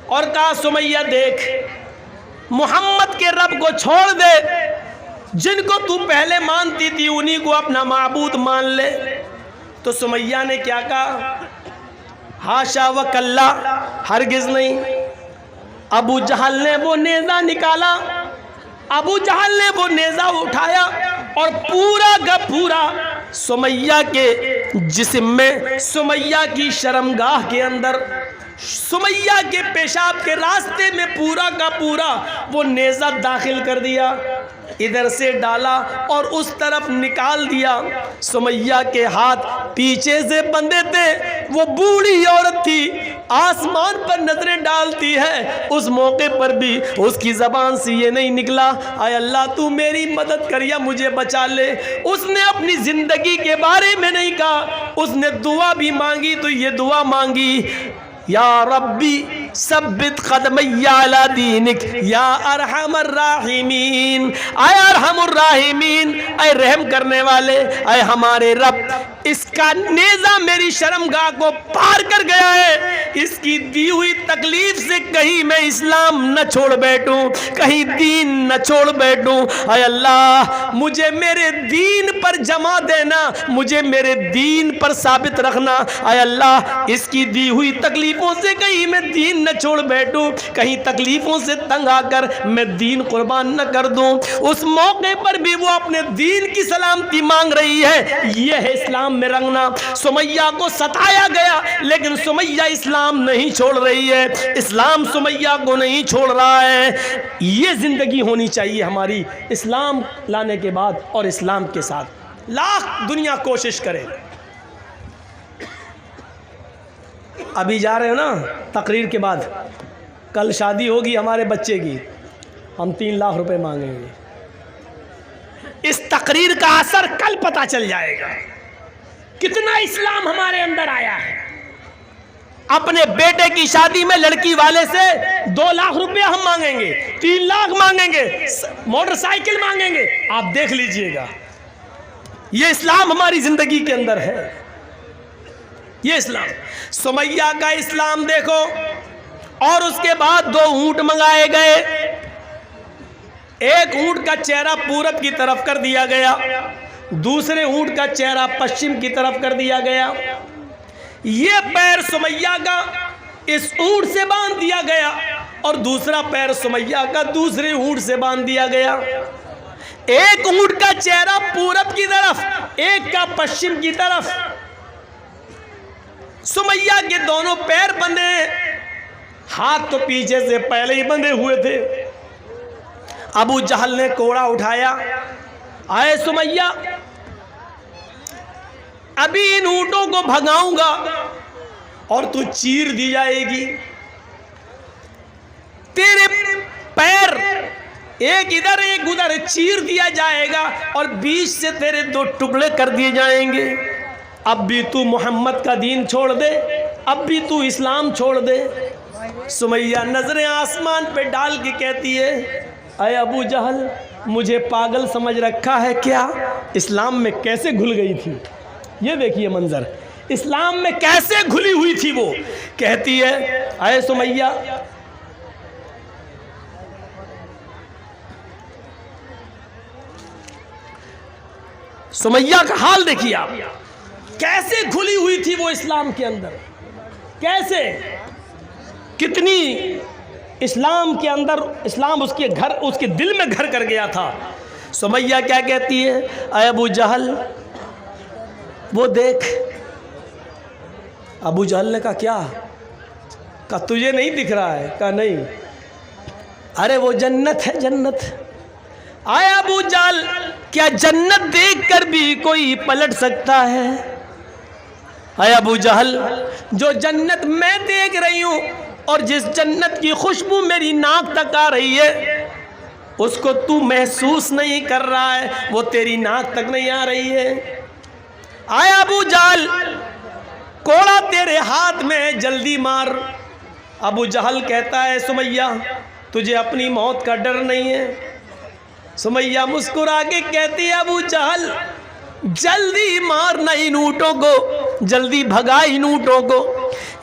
اور کہا سمیہ دیکھ محمد کے رب کو چھوڑ دے، جن کو تو پہلے مانتی تھی انہی کو اپنا معبود مان لے۔ تو سمیہ نے کیا کہا؟ ہاشا و کلا، ہرگز نہیں۔ ابو جہل نے وہ نیزہ نکالا، ابو جہل نے وہ نیزہ اٹھایا اور پورا کا پورا سمیہ کے جسم میں، سمیہ کی شرمگاہ کے اندر، سمیہ کے پیشاب کے راستے میں پورا کا پورا وہ نیزہ داخل کر دیا، ادھر سے ڈالا اور اس طرف نکال دیا۔ سمیہ کے ہاتھ پیچھے سے بندھے تھے، وہ بوڑھی عورت تھی، آسمان پر نظریں ڈالتی ہے، اس موقع پر بھی اس کی زبان سے یہ نہیں نکلا اے اللہ تو میری مدد کر یا مجھے بچا لے۔ اس نے اپنی زندگی کے بارے میں نہیں کہا، اس نے دعا بھی مانگی تو یہ دعا مانگی، یا ربی ثبت قدمی علی دینک یا ارحم الراحمین، اے ارحم الراحمین، اے رحم کرنے والے، اے ہمارے رب، اس کا نیزہ میری شرمگاہ کو پار کر گیا ہے، اس کی دی ہوئی تکلیف سے کہیں میں اسلام نہ چھوڑ بیٹھوں، کہیں دین نہ چھوڑ بیٹھوں، اے اللہ مجھے میرے دین پر جمع دینا، مجھے میرے دین پر ثابت رکھنا، اے اللہ اس کی دی ہوئی تکلیفوں سے کہیں میں دین نہ چھوڑ بیٹھوں، کہیں تکلیفوں سے تنگ آ کر میں دین قربان نہ کر دوں۔ اس موقع پر بھی وہ اپنے دین کی سلامتی مانگ رہی ہے، یہ ہے اسلام میں رنگنا۔ سمیہ کو ستایا گیا لیکن سمیہ اسلام نہیں چھوڑ رہی ہے، اسلام سمیہ کو نہیں چھوڑ رہا ہے۔ یہ زندگی ہونی چاہیے ہماری اسلام لانے کے بعد اور اسلام کے ساتھ، لاکھ دنیا کوشش کرے۔ ابھی جا رہے ہو نا تقریر کے بعد، کل شادی ہوگی ہمارے بچے کی، ہم 3 لاکھ روپے مانگیں گے۔ اس تقریر کا اثر کل پتہ چل جائے گا کتنا اسلام ہمارے اندر آیا ہے۔ اپنے بیٹے کی شادی میں لڑکی والے سے 2 لاکھ روپے ہم مانگیں گے، 3 لاکھ مانگیں گے، موٹر سائیکل مانگیں گے، آپ دیکھ لیجئے گا۔ یہ اسلام ہماری زندگی کے اندر ہے، یہ اسلام۔ سمیہ کا اسلام دیکھو، اور اس کے بعد 2 اونٹ منگائے گئے، ایک اونٹ کا چہرہ پورب کی طرف کر دیا گیا، دوسرے اونٹ کا چہرہ پشچم کی طرف کر دیا گیا۔ یہ پیر سمیہ کا اس اونٹ سے باندھ دیا گیا اور دوسرا پیر سمیہ کا دوسرے اونٹ سے باندھ دیا گیا۔ ایک اونٹ کا چہرہ پورب کی طرف، ایک کا پشچم کی طرف۔ سمیہ کے دونوں پیر بندھے ہیں، ہاتھ تو پیچھے سے پہلے ہی بندھے ہوئے تھے۔ ابو جہل نے کوڑا اٹھایا، اے سمیہ ابھی ان اونٹوں کو بھگاؤں گا اور تو چیر دی جائے گی، تیرے پیر ایک ادھر ایک ادھر چیر دیا جائے گا اور بیچ سے تیرے 2 ٹکڑے کر دیے جائیں گے۔ اب بھی تو محمد کا دین چھوڑ دے، اب بھی تو اسلام چھوڑ دے۔ سمیہ نظریں آسمان پہ ڈال کے کہتی ہے، اے ابو جہل مجھے پاگل سمجھ رکھا ہے کیا؟ اسلام میں کیسے گھل گئی تھی، یہ دیکھیے منظر، اسلام میں کیسے گھلی ہوئی تھی وہ۔ کہتی ہے اے سمیہ سمیہ کا حال دیکھیے آپ، کیسے گھلی ہوئی تھی وہ اسلام کے اندر، کیسے، کتنی اسلام کے اندر، اسلام اس کے دل میں گھر کر گیا تھا۔ سمیہ کیا کہتی ہے، اے ابو جہل وہ دیکھ۔ ابو جہل نے کہا کیا؟ کہا تجھے نہیں دکھ رہا ہے؟ کہا نہیں۔ ارے وہ جنت ہے، جنت۔ اے ابو جہل کیا جنت دیکھ کر بھی کوئی پلٹ سکتا ہے؟ اے ابو جہل جو جنت میں دیکھ رہی ہوں اور جس جنت کی خوشبو میری ناک تک آ رہی ہے اس کو تو محسوس نہیں کر رہا ہے، وہ تیری ناک تک نہیں آ رہی ہے۔ اے ابو جہل کوڑا تیرے ہاتھ میں، جلدی مار۔ ابو جہل کہتا ہے سمیہ تجھے اپنی موت کا ڈر نہیں ہے؟ سمیہ مسکرا کے کہتی ہے ابو جہل جلدی مارنا ان اونٹوں کو، جلدی بھگا ان اونٹوں کو۔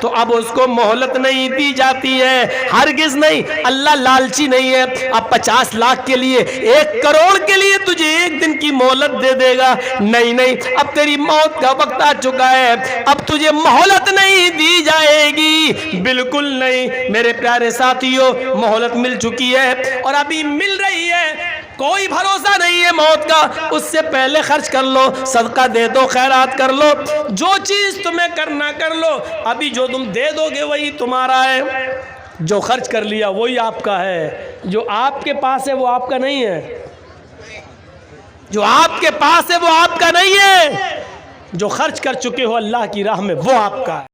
تو اب اس کو مہلت نہیں دی جاتی ہے، ہرگز نہیں۔ اللہ لالچی نہیں ہے، اب 50 لاکھ کے لیے 1 کروڑ کے لیے تجھے 1 دن کی مہلت دے دے گا، نہیں نہیں، اب تیری موت کا وقت آ چکا ہے، اب تجھے مہلت نہیں دی جائے گی، بالکل نہیں۔ میرے پیارے ساتھیوں، مہلت مل چکی ہے اور ابھی مل رہی ہے، کوئی بھروسہ نہیں ہے موت کا، اس سے پہلے خرچ کر لو، صدقہ دے دو، خیرات کر لو، جو چیز تمہیں کرنا کر لو، ابھی جو تم دے دو گے وہی تمہارا ہے، جو خرچ کر لیا وہی آپ کا ہے، جو آپ کے پاس ہے وہ آپ کا نہیں ہے، جو آپ کے پاس ہے وہ آپ کا نہیں ہے، جو خرچ کر چکے ہو اللہ کی راہ میں وہ آپ کا ہے۔